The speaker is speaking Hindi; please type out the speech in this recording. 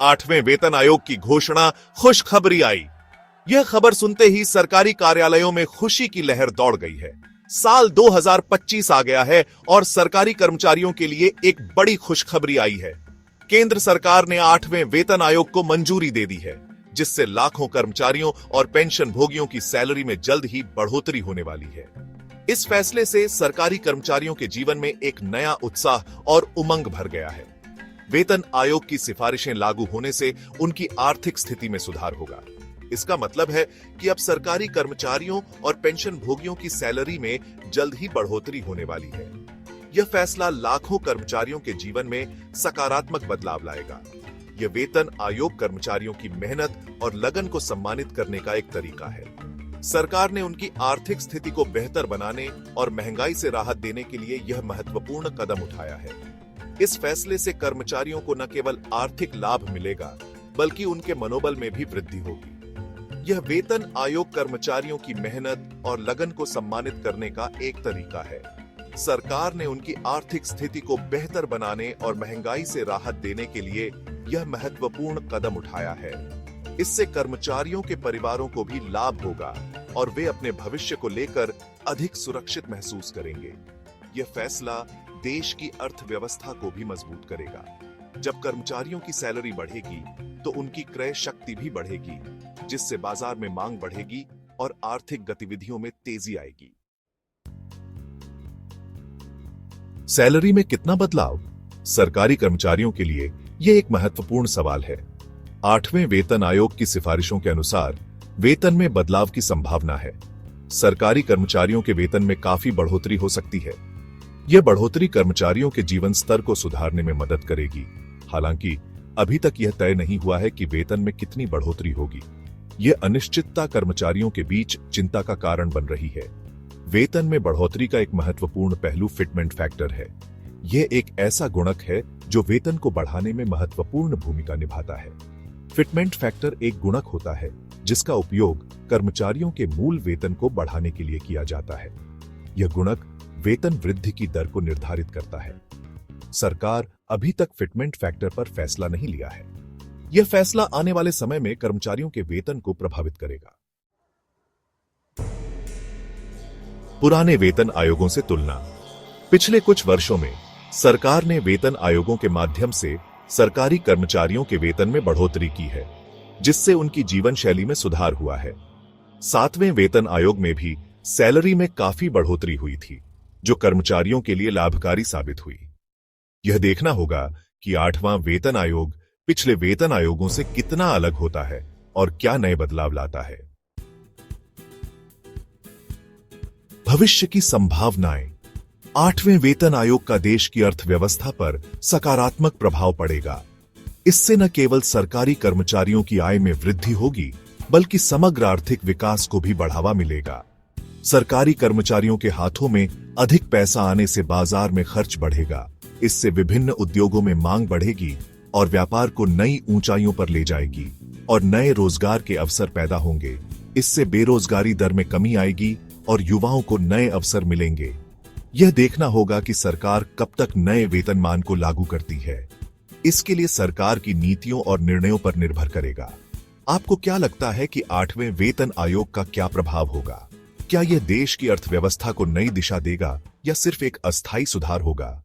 8वें वेतन आयोग की घोषणा, खुशखबरी आई। यह खबर सुनते ही सरकारी कार्यालयों में खुशी की लहर दौड़ गई है। साल 2025 आ गया है और सरकारी कर्मचारियों के लिए एक बड़ी खुशखबरी आई है। केंद्र सरकार ने 8वें वेतन आयोग को मंजूरी दे दी है, जिससे लाखों कर्मचारियों और पेंशन भोगियों की सैलरी में जल्द ही बढ़ोतरी होने वाली है। इस फैसले से सरकारी कर्मचारियों के जीवन में एक नया उत्साह और उमंग भर गया है। वेतन आयोग की सिफारिशें लागू होने से उनकी आर्थिक स्थिति में सुधार होगा। इसका मतलब है कि अब सरकारी कर्मचारियों और पेंशन भोगियों की सैलरी में जल्द ही बढ़ोतरी होने वाली है। यह फैसला लाखों कर्मचारियों के जीवन में सकारात्मक बदलाव लाएगा। यह वेतन आयोग कर्मचारियों की मेहनत और लगन को सम्मानित करने का एक तरीका है। सरकार ने उनकी आर्थिक स्थिति को बेहतर बनाने और महंगाई से राहत देने के लिए यह महत्वपूर्ण कदम उठाया है। इस फैसले से कर्मचारियों को न केवल आर्थिक लाभ मिलेगा, बल्कि उनके मनोबल में भी वृद्धि होगी। यह वेतन आयोग कर्मचारियों की मेहनत और लगन को सम्मानित करने का एक तरीका है। सरकार ने उनकी आर्थिक स्थिति को बेहतर बनाने और महंगाई से राहत देने के लिए यह महत्वपूर्ण कदम उठाया है। इससे कर्मचारियों के परिवारों को भी लाभ होगा और वे अपने भविष्य को लेकर अधिक सुरक्षित महसूस करेंगे। यह फैसला देश की अर्थव्यवस्था को भी मजबूत करेगा। जब कर्मचारियों की सैलरी बढ़ेगी, तो उनकी क्रय शक्ति भी बढ़ेगी, जिससे बाजार में मांग बढ़ेगी और आर्थिक गतिविधियों में तेजी आएगी। सैलरी में कितना बदलाव? सरकारी कर्मचारियों के लिए यह एक महत्वपूर्ण सवाल है। 8वें वेतन आयोग की सिफारिशों के अनुसार वेतन में बदलाव की संभावना है। सरकारी कर्मचारियों के वेतन में काफी बढ़ोतरी हो सकती है। यह बढ़ोतरी कर्मचारियों के जीवन स्तर को सुधारने में मदद करेगी। हालांकि अभी तक यह तय नहीं हुआ है कि वेतन में कितनी बढ़ोतरी होगी। यह अनिश्चितता कर्मचारियों के बीच चिंता का कारण बन रही है। वेतन में बढ़ोतरी का एक महत्वपूर्ण पहलू फिटमेंट फैक्टर है। यह एक ऐसा गुणक है जो वेतन को बढ़ाने में महत्वपूर्ण भूमिका निभाता है। फिटमेंट फैक्टर एक गुणक होता है जिसका उपयोग कर्मचारियों के मूल वेतन को बढ़ाने के लिए किया जाता है। यह गुणक वेतन वृद्धि की दर को निर्धारित करता है। सरकार अभी तक फिटमेंट फैक्टर पर फैसला नहीं लिया है। यह फैसला आने वाले समय में कर्मचारियों के वेतन को प्रभावित करेगा। पुराने वेतन आयोगों से तुलना। पिछले कुछ वर्षों में सरकार ने वेतन आयोगों के माध्यम से सरकारी कर्मचारियों के वेतन में बढ़ोतरी की है, जिससे उनकी जीवन शैली में सुधार हुआ है। 7वें वेतन आयोग में भी सैलरी में काफी बढ़ोतरी हुई थी, जो कर्मचारियों के लिए लाभकारी साबित हुई। यह देखना होगा कि 8वां वेतन आयोग पिछले वेतन आयोगों से कितना अलग होता है और क्या नए बदलाव लाता है। भविष्य की संभावनाएं। 8वें वेतन आयोग का देश की अर्थव्यवस्था पर सकारात्मक प्रभाव पड़ेगा। इससे न केवल सरकारी कर्मचारियों की आय में वृद्धि होगी, बल्कि समग्र आर्थिक विकास को भी बढ़ावा मिलेगा। सरकारी कर्मचारियों के हाथों में अधिक पैसा आने से बाजार में खर्च बढ़ेगा। इससे विभिन्न उद्योगों में मांग बढ़ेगी और व्यापार को नई ऊंचाइयों पर ले जाएगी और नए रोजगार के अवसर पैदा होंगे। इससे बेरोजगारी दर में कमी आएगी और युवाओं को नए अवसर मिलेंगे। यह देखना होगा कि सरकार कब तक नए वेतनमान को लागू करती है। इसके लिए सरकार की नीतियों और निर्णयों पर निर्भर करेगा। आपको क्या लगता है कि 8वें वेतन आयोग का क्या प्रभाव होगा? क्या यह देश की अर्थव्यवस्था को नई दिशा देगा या सिर्फ एक अस्थायी सुधार होगा?